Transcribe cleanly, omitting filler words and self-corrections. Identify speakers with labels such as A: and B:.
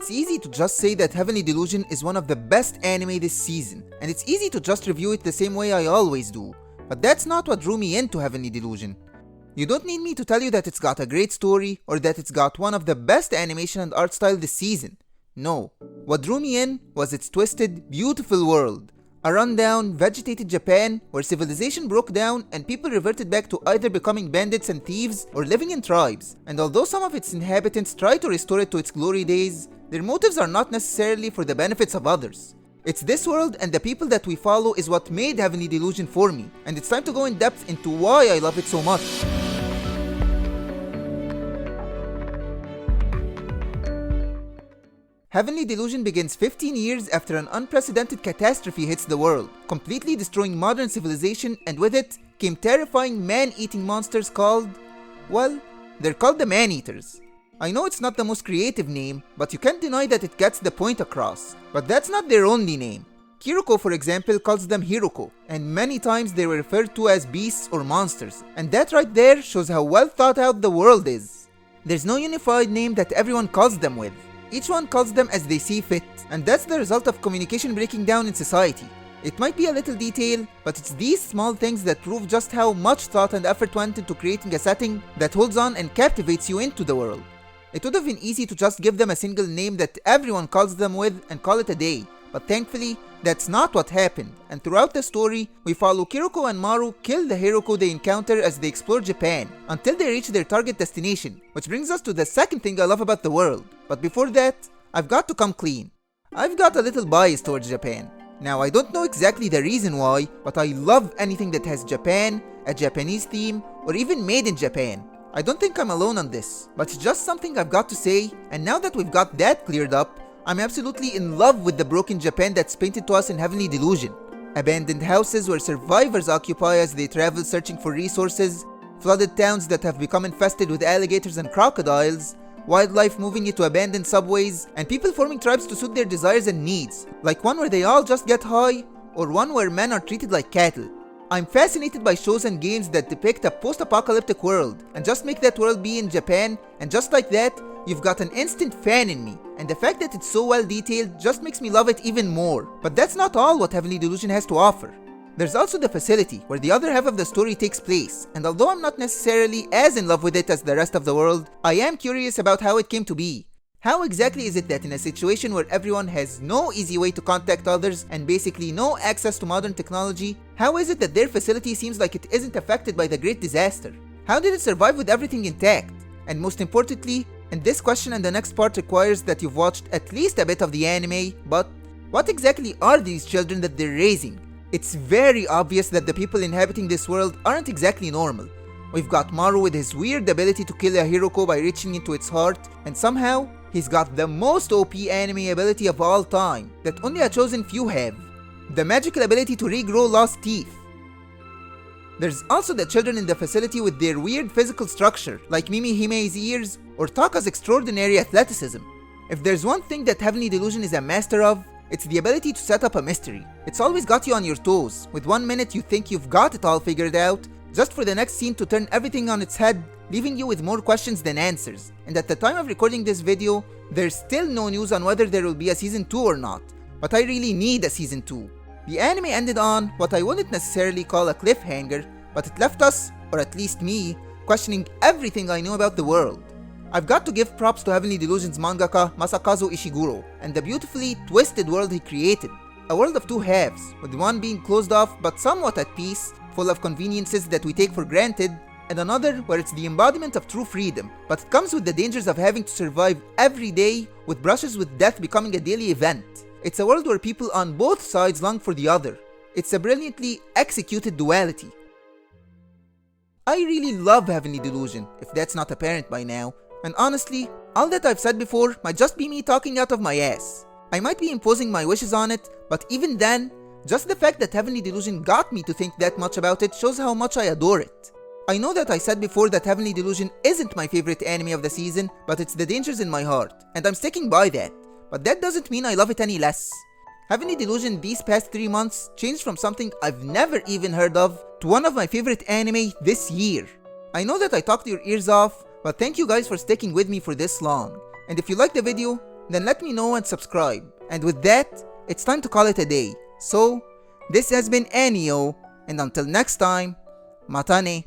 A: it's easy to just say that Heavenly Delusion is one of the best anime this season, and it's easy to just review it the same way I always do. But that's not what drew me into Heavenly Delusion. You don't need me to tell you that it's got a great story or that it's got one of the best animation and art style this season. No, what drew me in was its twisted, beautiful world. A rundown, vegetated Japan where civilization broke down and people reverted back to either becoming bandits and thieves or living in tribes. And although some of its inhabitants try to restore it to its glory days, their motives are not necessarily for the benefits of others. It's this world and the people that we follow is what made Heavenly Delusion for me, and it's time to go in depth into why I love it so much. Heavenly Delusion begins 15 years after an unprecedented catastrophe hits the world, completely destroying modern civilization, and with it came terrifying man-eating monsters called... well, they're called the Man-Eaters. I know it's not the most creative name, but you can't deny that it gets the point across. But that's not their only name. Kiriko, for example, calls them Hiroko, and many times they were referred to as beasts or monsters, and that right there shows how well thought out the world is. There's no unified name that everyone calls them with. Each one calls them as they see fit, and that's the result of communication breaking down in society. It might be a little detail, but it's these small things that prove just how much thought and effort went into creating a setting that holds on and captivates you into the world. It would have been easy to just give them a single name that everyone calls them with and call it a day, but thankfully, that's not what happened, and throughout the story, we follow Kiriko and Maru kill the Hiroko they encounter as they explore Japan, until they reach their target destination, which brings us to the second thing I love about the world. But before that, I've got to come clean. I've got a little bias towards Japan. Now, I don't know exactly the reason why, but I love anything that has Japan, a Japanese theme, or even made in Japan. I don't think I'm alone on this, but it's just something I've got to say, and now that we've got that cleared up, I'm absolutely in love with the broken Japan that's painted to us in Heavenly Delusion. Abandoned houses where survivors occupy as they travel searching for resources, flooded towns that have become infested with alligators and crocodiles, wildlife moving into abandoned subways, and people forming tribes to suit their desires and needs, like one where they all just get high, or one where men are treated like cattle. I'm fascinated by shows and games that depict a post-apocalyptic world, and just make that world be in Japan, and just like that, you've got an instant fan in me, and the fact that it's so well detailed just makes me love it even more. But that's not all what Heavenly Delusion has to offer. There's also the facility, where the other half of the story takes place, and although I'm not necessarily as in love with it as the rest of the world, I am curious about how it came to be. How exactly is it that in a situation where everyone has no easy way to contact others and basically no access to modern technology, how is it that their facility seems like it isn't affected by the Great Disaster? How did it survive with everything intact? And most importantly, and this question and the next part requires that you've watched at least a bit of the anime, but what exactly are these children that they're raising? It's very obvious that the people inhabiting this world aren't exactly normal. We've got Maru with his weird ability to kill a Hiroko by reaching into its heart, and somehow, he's got the most OP anime ability of all time that only a chosen few have. The magical ability to regrow lost teeth. There's also the children in the facility with their weird physical structure, like Mimi Hime's ears or Taka's extraordinary athleticism. If there's one thing that Heavenly Delusion is a master of, it's the ability to set up a mystery. It's always got you on your toes. With 1 minute you think you've got it all figured out, just for the next scene to turn everything on its head, leaving you with more questions than answers. And at the time of recording this video, there's still no news on whether there will be a season 2 or not. But I really need a season 2. The anime ended on what I wouldn't necessarily call a cliffhanger, but it left us, or at least me, questioning everything I knew about the world. I've got to give props to Heavenly Delusion's mangaka Masakazu Ishiguro and the beautifully twisted world he created. A world of two halves, with one being closed off but somewhat at peace, full of conveniences that we take for granted, and another where it's the embodiment of true freedom, but it comes with the dangers of having to survive every day, with brushes with death becoming a daily event. It's a world where people on both sides long for the other. It's a brilliantly executed duality. I really love Heavenly Delusion, if that's not apparent by now, and honestly, all that I've said before might just be me talking out of my ass. I might be imposing my wishes on it, but even then, just the fact that Heavenly Delusion got me to think that much about it shows how much I adore it. I know that I said before that Heavenly Delusion isn't my favorite anime of the season, but it's the dangers in my heart, and I'm sticking by that. But that doesn't mean I love it any less. Heavenly Delusion these past 3 months changed from something I've never even heard of to one of my favorite anime this year. I know that I talked your ears off, but thank you guys for sticking with me for this long. And if you liked the video, Then let me know and subscribe. And with that, it's time to call it a day. So, this has been AniO, and until next time, matane.